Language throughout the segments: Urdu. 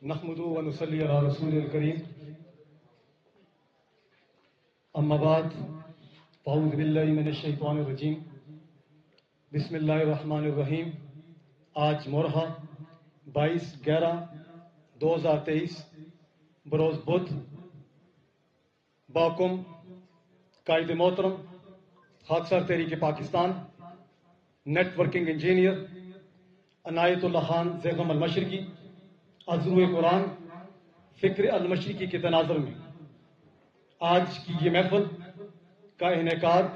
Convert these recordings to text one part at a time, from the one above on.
نحمدہ و نصلی علی رسول الکریم اما بعد فاعوذ باللہ من الشیطان الرجیم بسم اللہ الرحمن الرحیم۔ آج مورخہ 22/11/2023 بروز بدھ باکم قائد محترم خاکسار تحریک پاکستان نیٹ ورکنگ انجینئر عنایت اللہ خان زیغم المشرقی عزروِ قرآن فکر المشرقی کے تناظر میں آج کی یہ محفل کا انعقاد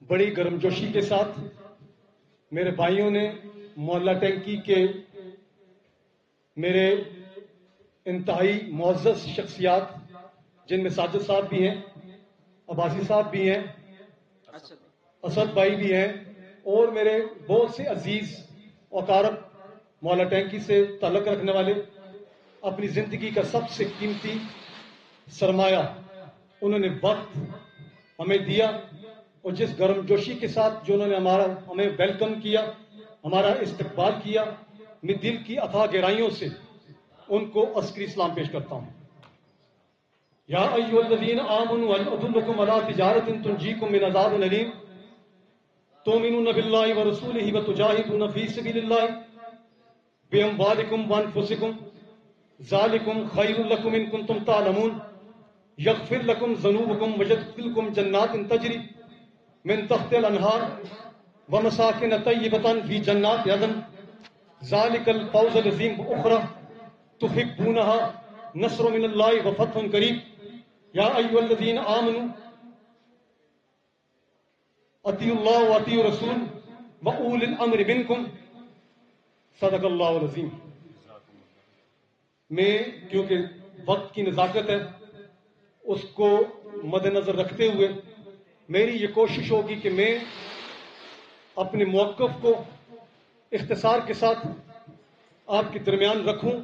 بڑی گرمجوشی کے ساتھ میرے بھائیوں نے محلہ ٹینکی کے میرے انتہائی معزز شخصیات جن میں ساجد صاحب بھی ہیں، عباسی صاحب بھی ہیں، اسد بھائی بھی ہیں، اور میرے بہت سے عزیز اقارب محلہ ٹینکی سے تعلق رکھنے والے اپنی زندگی کا سب سے قیمتی سرمایہ انہوں نے وقت ہمیں دیا، اور جس گرم جوشی کے ساتھ جو انہوں نے ہمیں ویلکم کیا، ہمارا استقبال کیا، میں دل کی اتھاہ گہرائیوں سے ان کو عسکری سلام پیش کرتا ہوں۔ یا ایھا الذین آمنوا هل ادلکم علی تجارۃ تنجیکم من عذاب الیم تؤمنون باللہ ورسولہ وتجاہدون فی سبیل اللہ باموالکم وانفسکم ذالکم خیر لکم ان کنتم تعلمون یغفر لکم ذنوبکم ویدخلکم جنات تجری من تحت الانہار ومساکن طیبۃ فی جنات عدن ذالک الفوز العظیم۔ اخرى تحبونها نصر من اللہ وفتح قریب۔ یا ایھا الذین آمنوا اطیعوا اللہ واطیعوا الرسول واولی الامر منکم۔ صدق اللہ العظیم۔ میں کیونکہ وقت کی نزاکت ہے اس کو مد نظر رکھتے ہوئے میری یہ کوشش ہوگی کہ میں اپنے موقف کو اختصار کے ساتھ آپ کے درمیان رکھوں۔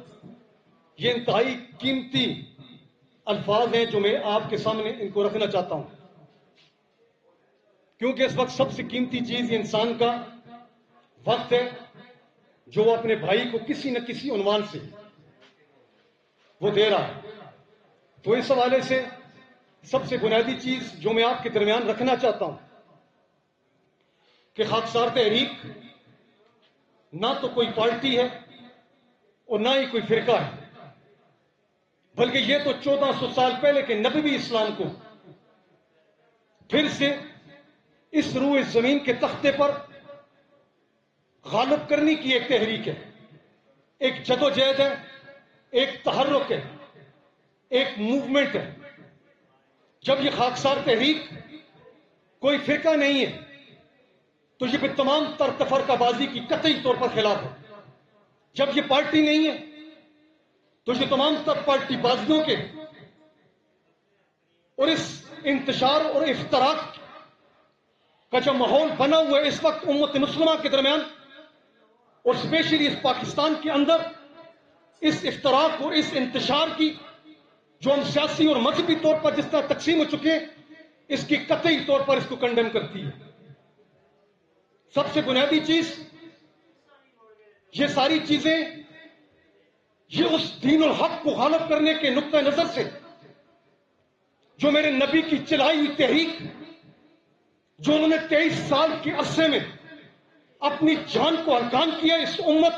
یہ انتہائی قیمتی الفاظ ہیں جو میں آپ کے سامنے ان کو رکھنا چاہتا ہوں، کیونکہ اس وقت سب سے قیمتی چیز یہ انسان کا وقت ہے جو وہ اپنے بھائی کو کسی نہ کسی عنوان سے وہ دے رہا ہے۔ تو اس حوالے سے سب سے بنیادی چیز جو میں آپ کے درمیان رکھنا چاہتا ہوں کہ خاکسار تحریک نہ تو کوئی پارٹی ہے اور نہ ہی کوئی فرقہ ہے، بلکہ یہ تو 1400 سال پہلے کے نبوی اسلام کو پھر سے اس روئے زمین کے تختے پر غالب کرنے کی ایک تحریک ہے، ایک جدوجہد ہے، ایک تحرک ہے، ایک موومنٹ ہے۔ جب یہ خاکسار تحریک کوئی فرقہ نہیں ہے تو یہ بھی تمام تر تفرقہ بازی کی قطعی طور پر خلاف ہے۔ جب یہ پارٹی نہیں ہے تو یہ تمام تر پارٹی بازیوں کے اور اس انتشار اور افتراق کا جو ماحول بنا ہوا ہے اس وقت امت مسلمہ کے درمیان اور اسپیشلی اس پاکستان کے اندر، اس افتراق اور اس انتشار کی جو ہم سیاسی اور مذہبی طور پر جس طرح تقسیم ہو چکے ہیں، اس کی قطعی طور پر اس کو کنڈیم کرتی ہے۔ سب سے بنیادی چیز یہ ساری چیزیں یہ اس دین الحق کو غالب کرنے کے نقطہ نظر سے جو میرے نبی کی چلائی ہوئی تحریک، جو انہوں نے 23 سال کے عرصے میں اپنی جان کو ارکان کیا اس امت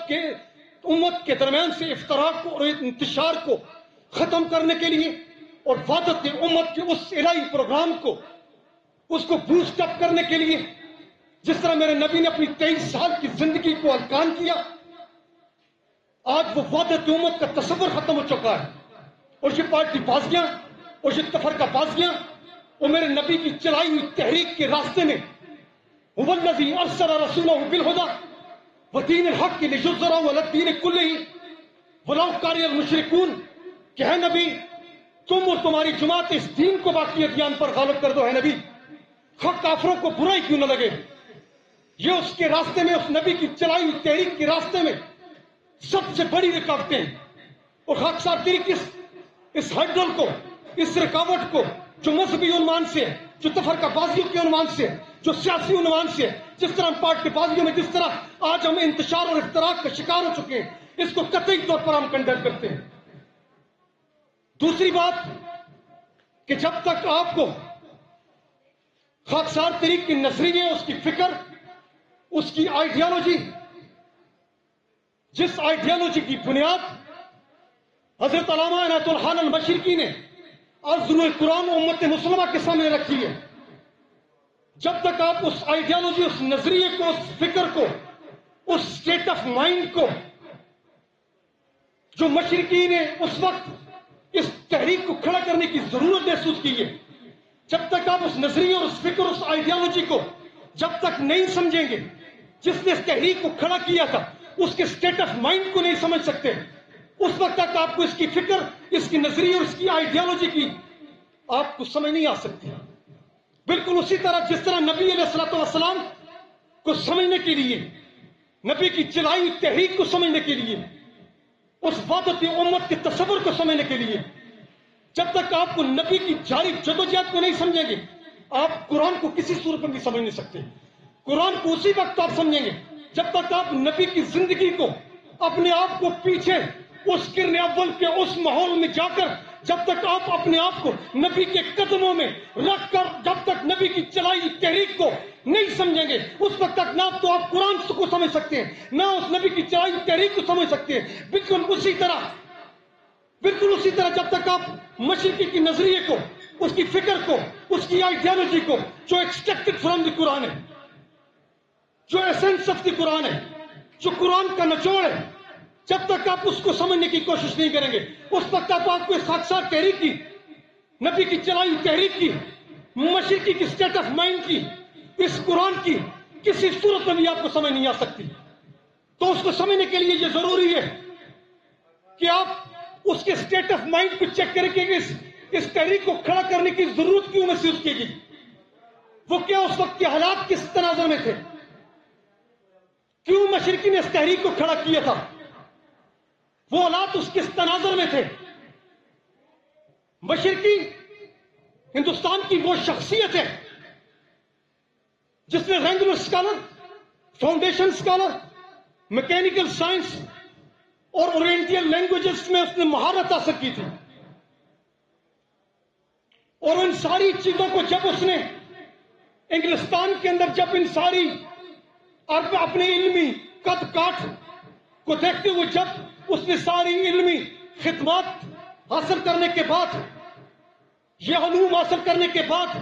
کے درمیان سے افتراق کو اور انتشار کو ختم کرنے کے لیے، اور وحدت امت کے اس الہی پروگرام کو اس کو بوسٹ اپ کرنے کے لیے، جس طرح میرے نبی نے اپنی 23 سال کی زندگی کو ارکان کیا، آج وہ وحدت امت کا تصور ختم ہو چکا ہے، اور یہ پارٹی بازیاں اور یہ تفرقہ بازیاں اور میرے نبی کی چلائی ہوئی تحریک کے راستے میں هو الذی ارسل رسولہ بالہدی ودین الحق لیظہرہ علی الدین کلہ ولو کره المشرکون، کہ ہے نبی تم اور تمہاری جماعت اس دین کو باقی ادیان پر غالب کر دو، ہے نبی خود کافروں کو برائی کیوں نہ لگے۔ یہ اس کے راستے میں، اس نبی کی چلائی ہوئی تحریک کے راستے میں سب سے بڑی رکاوٹیں ہیں، اور خاکسار تحریک اس ہرڈل کو، اس رکاوٹ کو جو مذہبی عنوان سے ہے، جو تفرقہ بازیوں کے عنوان سے، جو سیاسی عنوان سے، جس طرح پارٹی بازیوں میں جس طرح آج ہم انتشار اور افتراق کا شکار ہو چکے ہیں، اس کو قطعی طور پر ہم کنڈیم کرتے ہیں۔ دوسری بات کہ جب تک آپ کو خاکسار طریق کی نظریے، اس کی فکر، اس کی آئیڈیالوجی، جس آئیڈیالوجی کی بنیاد حضرت علامہ عنایت الحال المشرقی نے ضروع قرآن امت مسلمہ کے سامنے رکھی ہے، جب تک آپ اس آئیڈیالوجی، اس نظریے کو، اس فکر کو، اس اسٹیٹ آف مائنڈ کو جو مشرقی نے اس وقت اس تحریک کو کھڑا کرنے کی ضرورت محسوس کی ہے، جب تک آپ اس نظریے اور اس فکر، اس آئیڈیالوجی کو جب تک نہیں سمجھیں گے، جس نے اس تحریک کو کھڑا کیا تھا اس کے اسٹیٹ آف مائنڈ کو نہیں سمجھ سکتے، اس وقت تک آپ کو اس کی فکر، اس کی نظریے اور اس کی آئیڈیالوجی کی آپ کو سمجھ نہیں آ سکتی۔ بالکل اسی طرح جس طرح نبی علیہ الصلوۃ والسلام کو سمجھنے کے لیے، نبی کی چلائی ہوئی تحریک کو سمجھنے کے لیے، اس وحدت امت کے تصور کو سمجھنے کے لیے، جب تک آپ کو نبی کی جاری جدوجہد کو نہیں سمجھیں گے، آپ قرآن کو کسی صورت میں بھی سمجھ نہیں سکتے۔ قرآن کو اسی وقت آپ سمجھیں گے جب تک آپ نبی کی زندگی کو، اپنے آپ کو پیچھے اس قرن اول کے اس ماحول میں جا کر، جب تک آپ اپنے آپ کو نبی کے قدموں میں رکھ کر، جب تک نبی کی چلائی تحریک کو نہیں سمجھیں گے، اس وقت تک نہ تو آپ قرآن کو سمجھ سکتے ہیں، نہ اس نبی کی چلائی تحریک کو سمجھ سکتے ہیں۔ بالکل اسی طرح جب تک آپ مشرقی کی نظریے کو، اس کی فکر کو، اس کی آئیڈیالوجی کو، جو ایکسٹریکٹڈ فرام دی قرآن ہے، جو ایسنس آف دی قرآن ہے، جو قرآن کا نچوڑ ہے، جب تک آپ اس کو سمجھنے کی کوشش نہیں کریں گے، اس وقت آپ کو اس خاکسار تحریک کی، نبی کی چلائی تحریک کی، مشرقی کی اسٹیٹ آف مائنڈ کی، اس قرآن کی کسی صورت میں بھی آپ کو سمجھ نہیں آ سکتی۔ تو اس کو سمجھنے کے لیے یہ ضروری ہے کہ آپ اس کے اسٹیٹ آف مائنڈ کو چیک کریں کہ اس تحریک کو کھڑا کرنے کی ضرورت کیوں محسوس کی گئی، وہ کیا اس وقت کے حالات کس تناظر میں تھے، کیوں مشرقی نے اس تحریک کو کھڑا کیا تھا، وہ حالات اس کس تناظر میں تھے۔ مشرقی ہندوستان کی وہ شخصیت ہے جس نے regular scholar, foundation scholar, mechanical science اور اورینٹل لینگویجز میں اس نے مہارت حاصل کی تھی، اور ان ساری چیزوں کو جب اس نے انگلستان کے اندر، جب ان ساری اپنے علمی قد کاٹ کو دیکھتے ہوئے، جب اس نے ساری علمی خدمات حاصل کرنے کے بعد، یہ علوم حاصل کرنے کے بعد،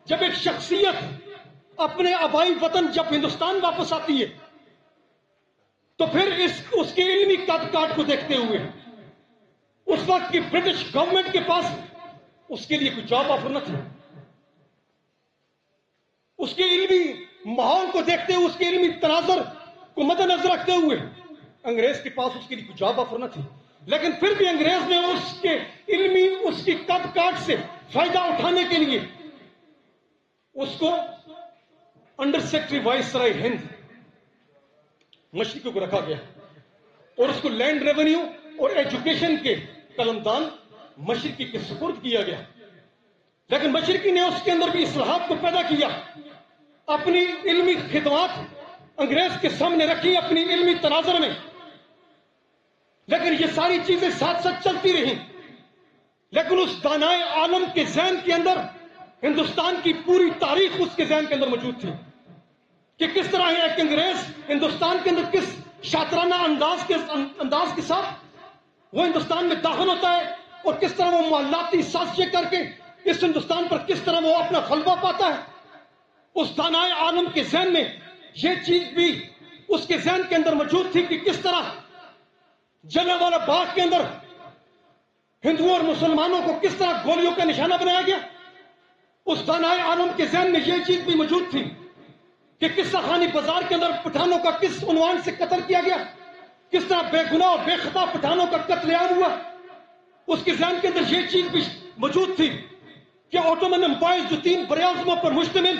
جب ایک شخصیت اپنے آبائی وطن جب ہندوستان واپس آتی ہے، تو پھر اس کے علمی قد کاٹ کو دیکھتے ہوئے اس وقت کی برٹش گورنمنٹ کے پاس اس کے لیے کوئی جاب آفر نہ تھی، اس کے علمی ماحول کو دیکھتے ہوئے، اس کے علمی تناظر کو مد نظر رکھتے ہوئے انگریز کے پاس اس کے لیے کوئی جاب آفر نہ تھی، لیکن پھر بھی انگریز نے اس کے علمی، اس کی قد کاٹ سے فائدہ اٹھانے کے لیے اس کو انڈر سیکرٹری وائسرائے ہند مشرقی کو رکھا گیا، اور اس کو لینڈ ریونیو اور ایجوکیشن کے قلمدان مشرقی کے سپرد کیا گیا۔ لیکن مشرقی نے اس کے اندر بھی اصلاحات کو پیدا کیا، اپنی علمی خدمات انگریز کے سامنے رکھی اپنی علمی تناظر میں، لیکن یہ ساری چیزیں ساتھ ساتھ چلتی رہیں، لیکن اس دانائے عالم کے ذہن کے اندر ہندوستان کی پوری تاریخ اس کے ذہن کے اندر موجود تھی کہ کس طرح ایک انگریز ہندوستان کے اندر کس شاطرانہ انداز کے ساتھ وہ ہندوستان میں داخل ہوتا ہے، اور کس طرح وہ معاملاتی سازشیں کر کے اس ہندوستان پر کس طرح وہ اپنا غلبہ پاتا ہے۔ اس دانائے عالم کے ذہن میں یہ چیز بھی اس کے ذہن کے اندر موجود تھی کہ کس طرح جلیانوالہ باغ کے اندر ہندوؤں اور مسلمانوں کو کس طرح گولیوں کا نشانہ بنایا گیا۔ اس دانائے عالم کے ذہن میں یہ چیز بھی موجود تھی کہ قصہ خانی بازار کے اندر پٹھانوں کا کس عنوان سے قتل کیا گیا، کس طرح بے گناہ اور بے خطا پٹھانوں کا قتل عام ہوا۔ اس کے ذہن کے اندر یہ چیز بھی موجود تھی کہ اوٹومن امپائر جو 3 براعظموں پر مشتمل،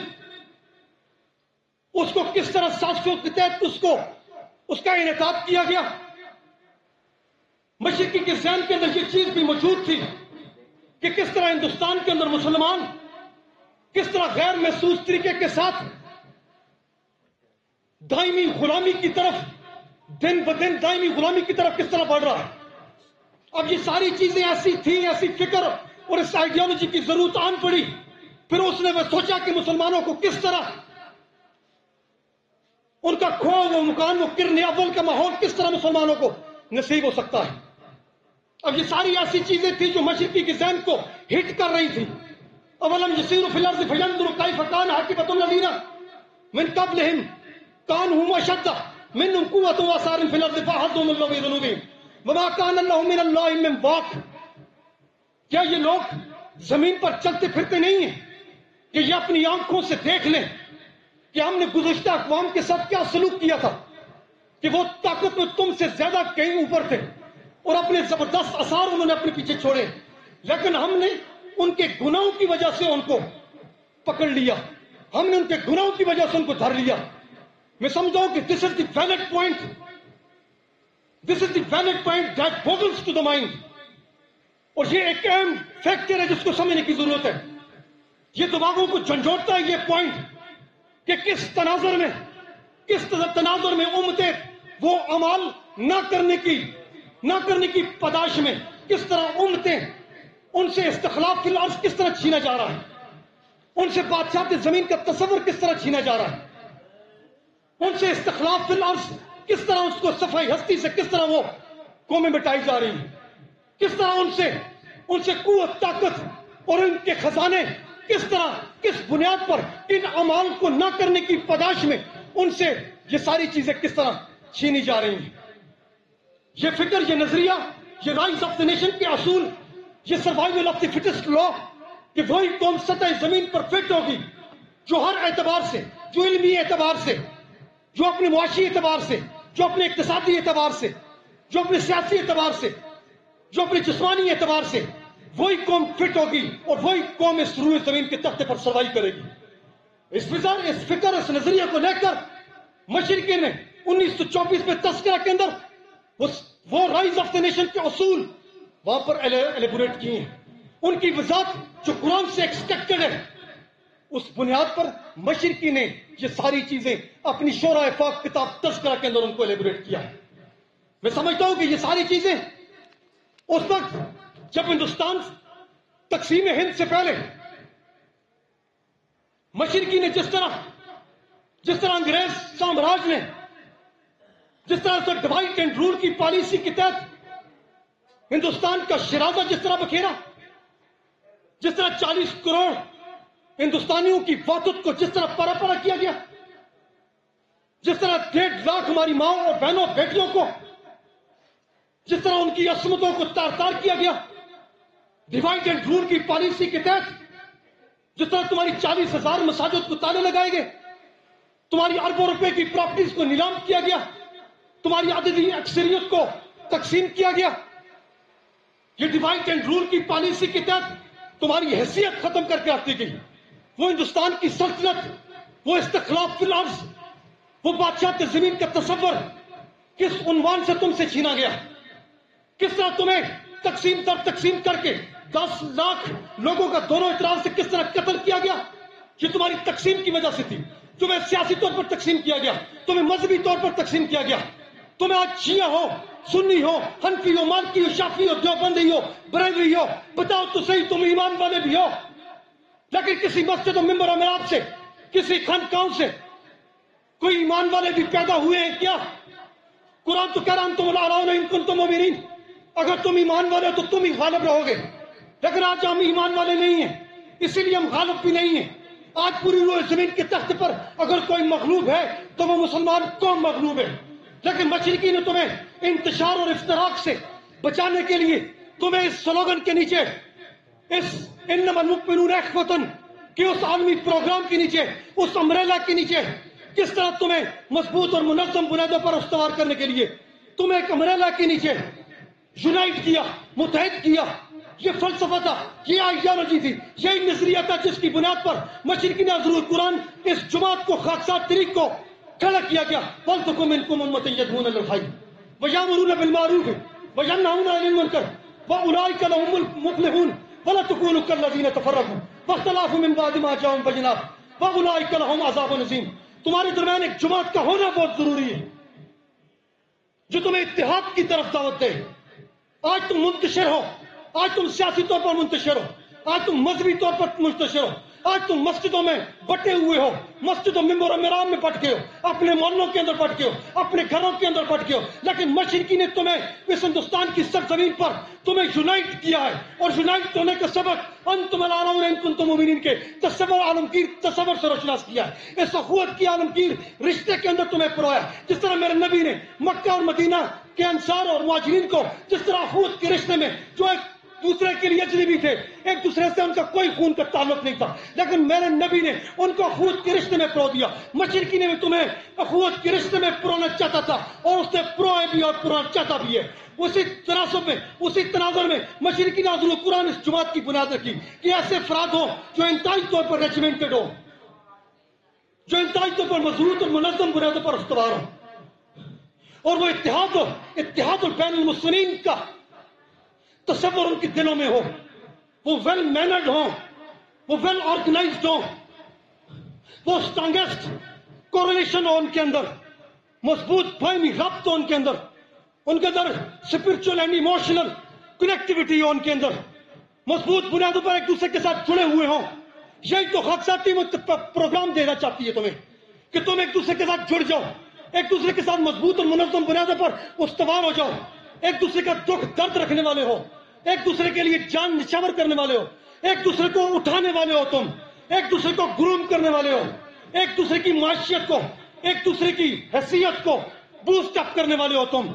اس کو کس طرح سازشوں کے تحت اس کا انعقاد کیا گیا۔ مشرقی کے ذہن کے اندر یہ چیز بھی موجود تھی کہ کس طرح ہندوستان کے اندر مسلمان کس طرح غیر محسوس طریقے کے ساتھ دائمی غلامی کی طرف، دن بدن دائمی غلامی کی طرف کس طرح بڑھ رہا ہے. اب یہ ساری چیزیں ایسی تھیں، ایسی فکر اور اس آئیڈیالوجی کی ضرورت آن پڑی. پھر اس نے وہ سوچا کہ مسلمانوں کو کس طرح ان کا کھو وہ مکان، وہ کرن اول کا ماحول کس طرح مسلمانوں کو نصیب ہو سکتا ہے. اب یہ ساری ایسی چیزیں تھیں جو مشرقی کے ذہن کو ہٹ کر رہی تھی. اولم یسیروا فی الارض فینظروا کیف کان عاقبۃ الذین من قبلہم کانوا هم اشد منہم قوۃ وآثار فی الارض فاخذهم اللہ بذنوبہم وما کان اللہ من اللہ من واق. کیا یہ لوگ زمین پر چلتے پھرتے نہیں ہیں کہ یہ اپنی آنکھوں سے دیکھ لیں کہ ہم نے گزشتہ اقوام کے ساتھ کیا سلوک کیا تھا، کہ وہ طاقت میں تم سے زیادہ کہیں اوپر تھے اور اپنے زبردست آثار انہوں نے اپنے پیچھے چھوڑے، لیکن ہم نے ان کے گناہوں کی وجہ سے ان کو پکڑ لیا، ہم نے ان کے گناہوں کی وجہ سے ان کو دھر لیا. میں سمجھتا ہوں کہ this is the valid point, this is the valid point that boggles to the mind. اور یہ ایک اہم فیکٹر ہے جس کو سمجھنے کی ضرورت ہے. یہ دماغوں کو جھنجھوڑتا ہے یہ پوائنٹ کہ کس تناظر میں امتیں وہ عمال نہ کرنے کی پاداش میں کس طرح امتیں ان سے استخلاف فی الارض کس طرح چھینا جا رہا ہے، ان سے بادشاہت زمین کا تصور کس طرح چھینا جا رہا ہے، ان سے استخلاف فی الارض کس طرح اس کو صفائی ہستی سے کس طرح وہ قومیں مٹائی جا رہی ہیں، کس طرح ان سے قوت طاقت اور ان کے خزانے کس طرح کس بنیاد پر ان اعمال کو نہ کرنے کی پاداش میں ان سے یہ ساری چیزیں کس طرح چھینی جا رہی ہیں. یہ فکر، یہ نظریہ، یہ رائز آف دی نیشن کے اصول، یہ سروائیول آف دی فٹسٹ لا کہ وہی قوم سطح زمین پر فٹ ہوگی جو ہر اعتبار سے، جو علمی اعتبار سے، جو اپنے معاشی اعتبار سے، جو اپنے اقتصادی اعتبار سے، جو اپنے سیاسی اعتبار سے، جو اپنے جسمانی اعتبار سے وہی قوم فٹ ہوگی اور وہی قوم اس روئے زمین کے تختے پر سروائی کرے گی. اس فکر، اس نظریے کو لے کر مشرقی نے 1924 میں تذکرہ کے اندر وہ رائز آف دی نیشن کے اصول وہاں پر ایلیبوریٹ کیے ہیں. ان کی وضاحت جو قرآن سے ایکسپیکٹڈ ہے، اس بنیاد پر مشرقی نے یہ ساری چیزیں اپنی شورۂ فاق کتاب تذکرہ کے اندر ان کو ایلیبوریٹ کیا ہے. میں سمجھتا ہوں کہ یہ ساری چیزیں اس وقت جب ہندوستان تقسیم ہند سے پہلے مشرقی نے جس طرح انگریز سامراج نے جس طرح سے ڈیوائڈ اینڈ رول کی پالیسی کے تحت ہندوستان کا شرازہ جس طرح بکھیرا، جس طرح 40 کروڑ ہندوستانیوں کی وحدت کو جس طرح پارا پارا کیا گیا، جس طرح 1.5 لاکھ ہماری ماؤں اور بہنوں بیٹیوں کو جس طرح ان کی عصمتوں کو تار تار کیا گیا، ڈیوائڈ اینڈ رول کی پالیسی کے تحت جس طرح تمہاری 40,000 مساجد کو تالے لگائے گئے، تمہاری اربوں روپے کی پراپرٹیز کو نیلام کیا گیا، تمہاری عددی اکثریت کو تقسیم کیا گیا. یہ ڈیوائڈ اینڈ رول کی پالیسی کے تحت تمہاری حیثیت ختم کر کے رکھی گئی. وہ ہندوستان کی سلطنت، وہ استخلاف فی الارض، وہ بادشاہت زمین کا تصور کس عنوان سے تم سے چھینا گیا، کس طرح تمہیں تقسیم در تقسیم کر کے 10 لاکھ لوگوں کا دونوں اطراف سے کس طرح قتل کیا گیا. یہ تمہاری تقسیم کی وجہ سے تھی. تمہیں سیاسی طور پر تقسیم کیا گیا، تمہیں مذہبی طور پر تقسیم کیا گیا. تمہیں آج شیعہ ہو، سنی ہو، حنفی ہو، مالکی ہو، شافعی ہو، دیوبندی ہو، بریلوی ہو، بتاؤ تو صحیح تم ایمان والے بھی ہو، لیکن کسی مسجد و ممبر و محراب سے، کسی خانقاہوں سے کوئی ایمان والے بھی پیدا ہوئے ہیں کیا؟ قرآن تو کہہ رہا تم الاعلون ان کنتم مؤمنین، اگر تم ایمان والے ہو تو تم ہی غالب رہو گے. لیکن آج ہم ایمان والے نہیں ہیں، اسی لیے ہم غالب بھی نہیں ہیں. آج پوری روئے زمین کے تخت پر اگر کوئی مغلوب ہے تو وہ مسلمان قوم مغلوب ہے. لیکن مشرقی نے تمہیں انتشار اور افتراق سے بچانے کے لیے تمہیں اس سلوگن کے نیچے، اس انما المؤمنون اخوۃ کہ اس عالمی پروگرام کے نیچے، اس امبریلا کے نیچے کس طرح تمہیں مضبوط اور منظم بنیادوں پر استوار کرنے کے لیے تمہیں ایک امبریلا کے نیچے یونائٹ کیا، متحد کیا. یہ فلسفہ تھا، یہ آئیڈیالوجی تھی، یہی نظریہ تھا جس کی بنیاد پر مشرقی نے حضور قرآن اس جماعت کو خاکسات طریق کو کھڑا کیا گیا. وَلْتَكُن مِّنكُمْ أُمَّةٌ يَدْعُونَ إِلَى الْخَيْرِ وَيَأْمُرُونَ بِالْمَعْرُوفِ وَيَنْهَوْنَ عَنِ الْمُنكَرِ وَأُولَٰئِكَ هُمُ الْمُفْلِحُونَ وَلَا تَكُونُوا كَالَّذِينَ تَفَرَّقُوا فاختلافوا من بعد ما جاءهم البينات واولئک لهم عذاب عظیم. تمہارے درمیان ایک جماعت کا ہونا بہت ضروری ہے جو تمہیں اتحاد کی طرف دعوت دے. آج تم منتشر ہو, آج تم سیاسی طور پر منتشر ہو, آج تم مذہبی طور پر منتشر ہو, آج تم مسجدوں میں بٹے ہوئے ہو, مسجدوں ممبر و مرام میں بٹ گئے ہو, اپنے محلوں کے اندر بٹ گئے ہو, اپنے گھروں کے اندر بٹ گئے ہو, لیکن مشرقی نے تمہیں اس ہندوستان کی سرزمین پر تمہیں یونائٹ کیا ہے. اور یونائٹ ہونے کا سبق انتم الاعلون ان کنتم مؤمنین کے تصور عالمگیر تصور سے روشناس کیا ہے. اس اخوت کی عالمگیر رشتے کے اندر تمہیں پرویا. جس طرح میرے نبی نے مکہ اور مدینہ کے انصار اور مہاجرین کو جس طرح اخوت کے رشتے میں جو ایک دوسرے کے لیے اجنبی تھے, ایک دوسرے سے ان کا کوئی خون کا تعلق نہیں تھا, لیکن میرے نبی نے ان کو اخوت کے رشتے میں پرو دیا. مشرقی نے بھی تمہیں اخوت کے رشتے میں پرونا چاہتا تھا اور اس نے پروئے بھی اور پرونا چاہتا بھی ہے. اسی تناسب میں, اسی تناظر میں مشرقی نے حضور قرآن اس جماعت کی بنیاد رکھی کہ ایسے افراد ہوں جو انتہائی طور پر ریجیمنٹڈ ہوں, جو انتہائی طور پر مضبوط اور منظم بنیادوں پر استوار ہوں, اور وہ اتحاد البین المسلمین کا تصور ان کے دلوں میں ہو. وہ ویل مینرڈ ہوں, وہ ویل آرگنائزڈ ہوں, وہ اسٹرانگیسٹ کوریلیشن ہو ان کے اندر, مضبوط باہمی ربط ہو ان کے اندر اسپرچل اینڈ ایموشنل کنیکٹیوٹی ہو ان کے اندر, مضبوط بنیادوں پر ایک دوسرے کے ساتھ جڑے ہوئے ہوں. یہی تو خاکساتی پروگرام دینا چاہتی ہے تمہیں کہ تم ایک دوسرے کے ساتھ جڑ جاؤ, ایک دوسرے کے ساتھ مضبوط اور منظم بنیادوں پر استوار ہو جاؤ, ایک دوسرے کا دکھ درد رکھنے والے ہو, ایک دوسرے کے لیے جان نچھاور کرنے والے ہو, ایک دوسرے کو اٹھانے والے ہو, تم ایک دوسرے کو گروم کرنے والے ہو, ایک دوسرے کی معاشیت کو, ایک دوسرے کی حیثیت کو بوسٹ اپ کرنے والے ہو. تم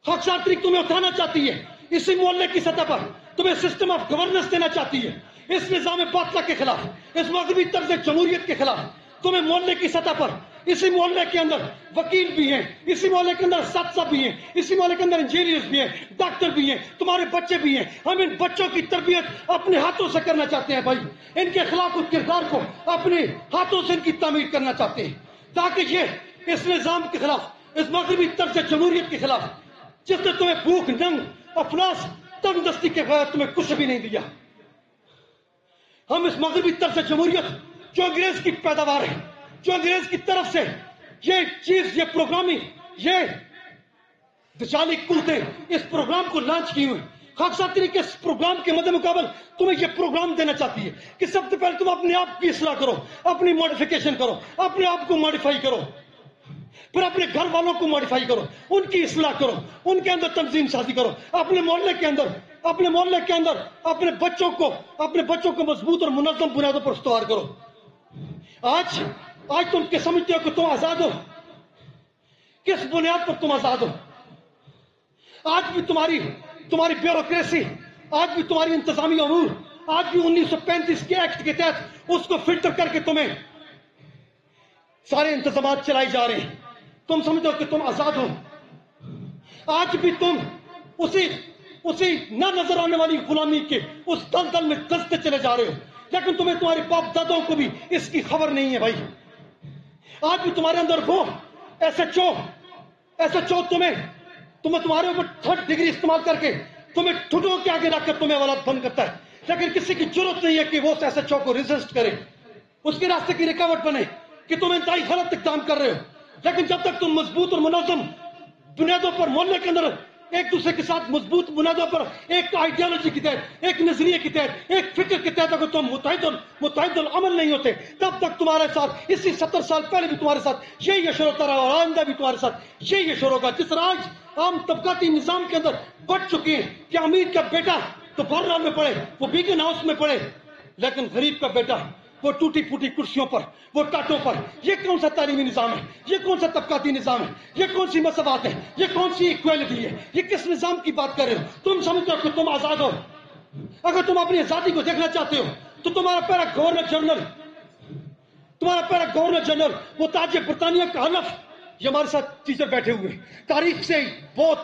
خاکسار تمہیں اٹھانا چاہتی ہے, اسی محلے کی سطح پر تمہیں سسٹم آف گورننس دینا چاہتی ہے, اس نظام باطلہ کے خلاف, اس مغربی طرز جمہوریت کے خلاف تمہیں محلے کی سطح پر, اسی محلے کے اندر وکیل بھی ہیں, اسی محلے کے اندر اساتذہ بھی ہیں, اسی محلے کے اندر انجینئرز بھی ہیں, ڈاکٹر بھی ہیں, تمہارے بچے بھی ہیں. ہم ان بچوں کی تربیت اپنے ہاتھوں سے کرنا چاہتے ہیں بھائی, ان کے اخلاق و کردار کو اپنے ہاتھوں سے ان کی تعمیر کرنا چاہتے ہیں, تاکہ یہ اس نظام کے خلاف, اس مغربی طرز جمہوریت کے خلاف جس نے تمہیں بھوک, ننگ, افلاس, تنگ دستی کے بغیر تمہیں کچھ بھی نہیں دیا, ہم اس مغربی طرز جمہوریت جو انگریز کی پیداوار ہے, جو انگریز کی طرف سے یہ چیز, یہ پروگرامنگ, یہ دجالی قوتیں اس پروگرام کو لانچ کی ہوئی, خاکسار طریقے اس پروگرام کے مد مقابل تمہیں یہ پروگرام دینا چاہتی ہے کہ سب سے پہلے تم اپنے آپ کی اصلاح کرو, اپنی ماڈیفیکیشن کرو, اپنے آپ کو ماڈیفائی کرو, پھر اپنے گھر والوں کو ماڈیفائی کرو, ان کی اصلاح کرو, ان کے اندر تنظیم سازی کرو, اپنے محلے کے اندر اپنے بچوں کو مضبوط اور منظم بنیادوں پر استوار کرو. آج تم کیا سمجھتے ہو کہ تم آزاد ہو؟ کس بنیاد پر تم آزاد ہو؟ آج بھی تمہاری بیوروکریسی, آج بھی تمہاری انتظامی امور, آج بھی 1935 کے ایکٹ کے تحت اس کو فلٹر کر کے تمہیں سارے انتظامات چلائی جا رہے ہیں. تم سمجھتے ہو کہ تم آزاد ہو؟ آج بھی تم اسی نہ نظر آنے والی غلامی کے اس دلدل میں دستے چلے جا رہے ہو, لیکن تمہیں تمہارے باپ دادوں کو بھی اس کی خبر نہیں ہے بھائی. آج بھی تمہارے اندر وہ ایس ایچ او تمہارے اوپر 3rd ڈگری استعمال کر کے تمہیں ٹھٹوں کے آگے رکھ کر تمہیں اولاد بند کرتا ہے, لیکن کسی کی ضرورت نہیں ہے کہ وہ ایس ایچ او کو ریزسٹ کرے, اس کے راستے کی رکاوٹ بنے کہ تم انتہائی غلط اقدام کر رہے ہو. لیکن جب تک تم مضبوط اور منظم بنیادوں پر محلے کے اندر ایک دوسرے کے ساتھ مضبوط بنیادوں پر ایک آئیڈیالوجی کے تحت, ایک نظریے کے تحت, ایک فکر کے تحت اگر تم متحد العمل نہیں ہوتے, تب تک تمہارے ساتھ اسی 70 سال پہلے بھی تمہارے ساتھ یہی اشور ہوتا رہا اور آئندہ بھی تمہارے ساتھ یہی اشور ہوگا. جس طرح آج عام طبقاتی نظام کے اندر بڑھ چکے ہیں کہ امیر کا بیٹا تو بہرحال میں پڑے, وہ بیگن ہاؤس میں پڑے, لیکن غریب کا بیٹا وہ ٹوٹی پھوٹی کرسیوں پر, وہ ٹاٹوں پر. یہ کون سا تعلیمی نظام ہے؟ یہ کون سا طبقاتی نظام ہے؟ یہ کون سی مساوات ہے؟ یہ کون سی ایکویلٹی ہے؟ یہ کس نظام کی بات کر رہے ہو؟ تم سمجھتے ہو کہ تم آزاد ہو؟ اگر تم اپنی آزادی کو دیکھنا چاہتے ہو تو تمہارا پہلا گورنر جنرل وہ تاج برطانیہ کا حلف, یہ ہمارے ساتھ ٹیچر بیٹھے ہوئے ہیں, تاریخ سے بہت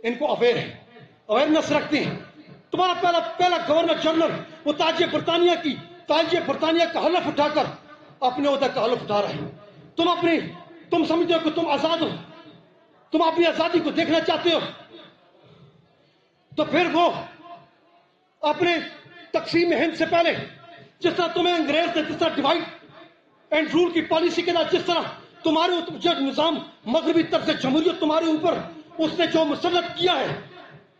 ان کو اویئرنس رکھتے ہیں. تمہارا پہلا گورنر جنرل وہ تاج برطانیہ کا حلف اٹھا کر اپنے عہدہ کا حلف اٹھا رہا ہے. تم سمجھتے ہو کہ تم آزاد ہو؟ تم اپنی آزادی کو دیکھنا چاہتے ہو تو پھر وہ اپنے تقسیم ہند سے پہلے جس طرح تمہیں انگریز نے جس طرح ڈیوائڈ اینڈ رول کی پالیسی کے تحت جس طرح تمہارے جو نظام مغربی طرز جمہوریت تمہارے اوپر اس نے جو مسلط کیا ہے،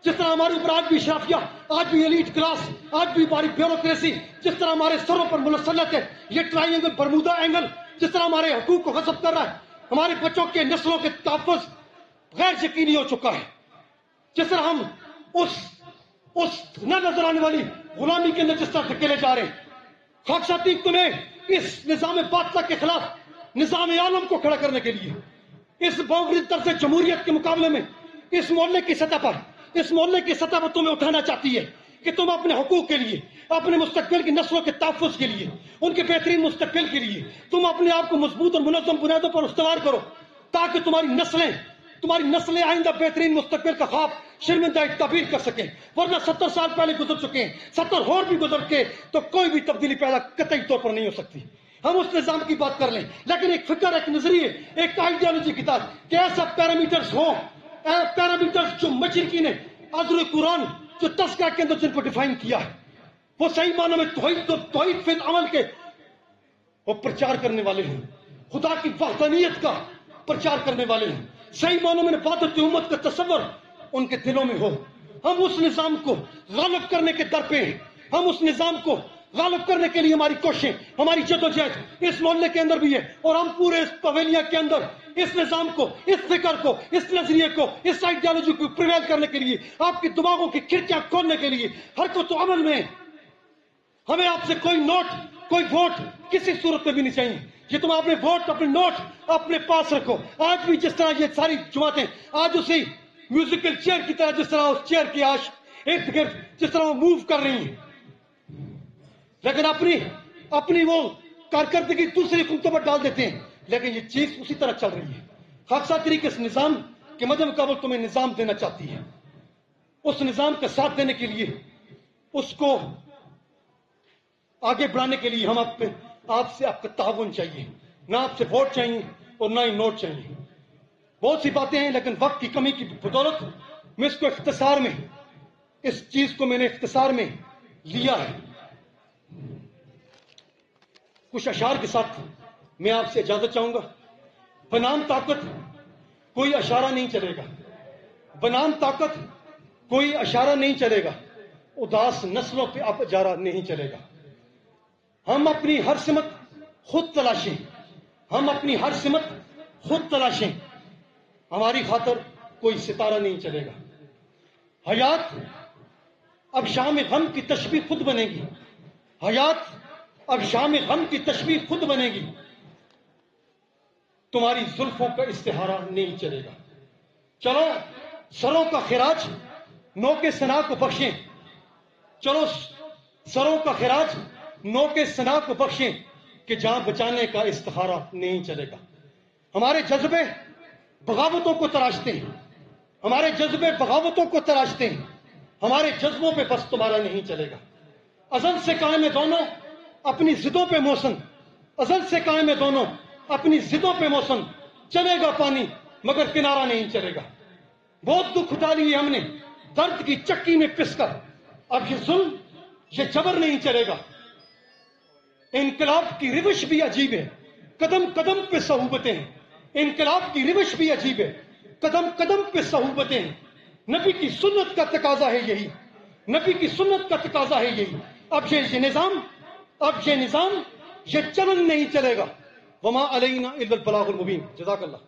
جس طرح ہمارے اوپر آج بھی اشرافیہ، آج بھی ایلیٹ کلاس، آج بھی ہماری بیوروکریسی جس طرح ہمارے سروں پر مسلط ہے، یہ ٹرائی اینگل برمودا اینگل جس طرح ہمارے حقوق کو غصب کر رہا ہے، ہمارے بچوں کے نسلوں کے تحفظ غیر یقینی ہو چکا ہے، جس طرح ہم اس نہ نظر آنے والی غلامی کے اندر جس طرح دھکیلے جا رہے ہیں۔ خاکساتی تمہیں اس نظام باطلہ کے خلاف نظام عالم کو کھڑا کرنے کے لیے اس باغری طرز جمہوریت کے مقابلے میں اس محلے کی سطح پر تمہیں اٹھانا چاہتی ہے کہ تم اپنے حقوق کے لیے، اپنے مستقبل کی نسلوں کے تحفظ کے لیے، ان کے بہترین مستقبل کے لیے تم اپنے آپ کو مضبوط اور منظم بنیادوں پر استوار کرو، تاکہ تمہاری نسلیں آئندہ بہترین مستقبل کا خواب شرمندہ تعبیر کر سکیں۔ ورنہ 70 سال پہلے گزر چکے ہیں، 70 اور بھی گزر کے تو کوئی بھی تبدیلی پیدا قطعی طور پر نہیں ہو سکتی۔ ہم اس نظام کی بات کر لیں، لیکن ایک فکر، ایک نظریے، ایک آئیڈیالوجی کی تحت کہ ایسا پیرامیٹرز ہوں، پیرامیٹرز جو مشرقی نے عذر قرآن جو تذکرہ کے اندر جن کو ڈیفائن کیا ہے، وہ صحیح معنوں میں توحید فی العمل کے وہ پرچار کرنے والے ہیں، خدا کی وحدانیت کا پرچار کرنے والے ہیں، صحیح معنوں میں وحدت امت کا تصور ان کے دلوں میں ہو۔ ہم اس نظام کو غالب کرنے کے در پہ ہیں، ہم اس نظام کو غالب کرنے کے لیے ہماری کوششیں، ہماری جدوجہد اس محلے کے اندر بھی ہے، اور ہم پورے اس پویلیا کے اندر اس نظام کو، اس فکر کو، اس نظریے کو، اس آئیڈیالوجی کو پریویل کرنے کے لیے، آپ کی دماغوں کی کھڑکیاں کھولنے کے لیے حرکت و عمل میں ہمیں آپ سے کوئی نوٹ، کوئی ووٹ کسی صورت میں بھی نہیں چاہیے۔ یہ تم اپنے ووٹ، اپنے نوٹ اپنے پاس رکھو۔ آج بھی جس طرح یہ ساری جماعتیں آج اسی میوزیکل چیئر کی طرح جس طرح اس چیئر کی آش ارد گرد جس طرح وہ موو کر رہی ہیں، لیکن اپنی وہ کارکردگی دوسری حکومتوں پر ڈال دیتے ہیں، لیکن یہ چیز اسی طرح چل رہی ہے۔ خاکسا طریقے اس نظام کے مد مقابل تمہیں نظام دینا چاہتی ہے، اس نظام کا ساتھ دینے کے لیے، اس کو آگے بڑھانے کے لیے ہم آپ سے آپ کا تعاون چاہیے، نہ آپ سے ووٹ چاہیے اور نہ ہی نوٹ چاہیے۔ بہت سی باتیں ہیں، لیکن وقت کی کمی کی بدولت میں اس کو اختصار میں، اس چیز کو میں نے اختصار میں لیا ہے۔ کچھ اشعار کے ساتھ میں آپ سے اجازت چاہوں گا۔ بنام طاقت کوئی اشارہ نہیں چلے گا، بنام طاقت کوئی اشارہ نہیں چلے گا، اداس نسلوں پہ اب اجارہ نہیں چلے گا۔ ہم اپنی ہر سمت خود تلاشیں، ہم اپنی ہر سمت خود تلاشیں، ہماری خاطر کوئی ستارہ نہیں چلے گا۔ حیات اب شام غم کی تشبیہ خود بنے گی، حیات اب شام غم کی تشبیہ خود بنے گی، تمہاری زلفوں کا استہارہ نہیں چلے گا۔ چلو سروں کا خراج نو کے ثنا کو بخشیں، چلو سروں کا خراج نو کے ثنا کو بخشیں، کہ جان بچانے کا استخارہ نہیں چلے گا۔ ہمارے جذبے بغاوتوں کو تراشتے ہیں، ہمارے جذبے بغاوتوں کو تراشتے ہیں، ہمارے جذبوں پہ بس تمہارا نہیں چلے گا۔ ازل سے قائم ہے دونوں اپنی ضدوں پہ موسم، ازل سے قائم ہے دونوں اپنی ضدوں پہ موسم، چلے گا پانی مگر کنارہ نہیں چلے گا۔ بہت دکھ اٹھا لیے ہم نے درد کی چکی میں پس کر، اب یہ ظلم یہ جبر نہیں چلے گا۔ انقلاب کی روش بھی عجیب ہے، قدم قدم پہ صعوبتیں ہیں، انقلاب کی روش بھی عجیب ہے، قدم قدم پہ صعوبتیں ہیں۔ نبی کی سنت کا تقاضا ہے یہی، نبی کی سنت کا تقاضا ہے یہی۔ اب یہ نظام یہ چلن نہیں چلے گا۔ وما علینا الا البلاغ المبین۔ جزاک اللہ۔